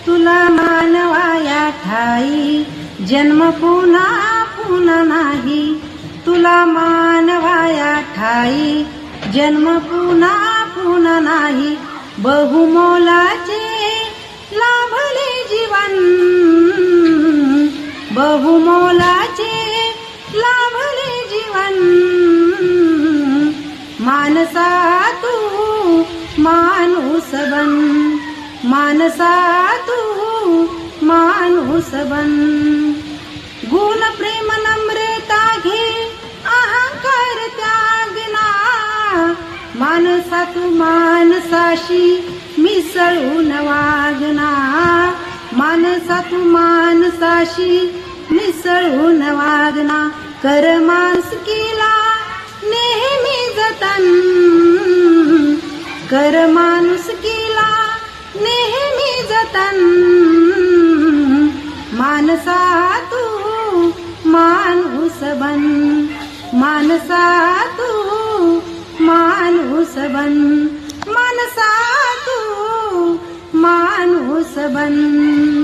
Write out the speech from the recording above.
तुला मानवाया ठाई जन्म पुन्हा पुन्हा नाही. तुला मानवाया ठाई जन्म पुन्हा पुन्हा नाही. बहुमोलाचे लाभले जीवन, बहुमोलाचे लाभले जीवन. मानसा तू माणूस बन, मानसा तू माणूस बन. गुण प्रेम नम्रता घे अहंकार त्यागना. मानसा तू माणसाशी मिसळून वागना. मानसा तू माणसाशी मिसळून वागना. कर माणुसकीला नेहमी जतन, कर माणुसकीला नेहमी जतन. मानसा तू माणूस बन, मानसा तू माणूस बन. मानसा तू माणूस बन.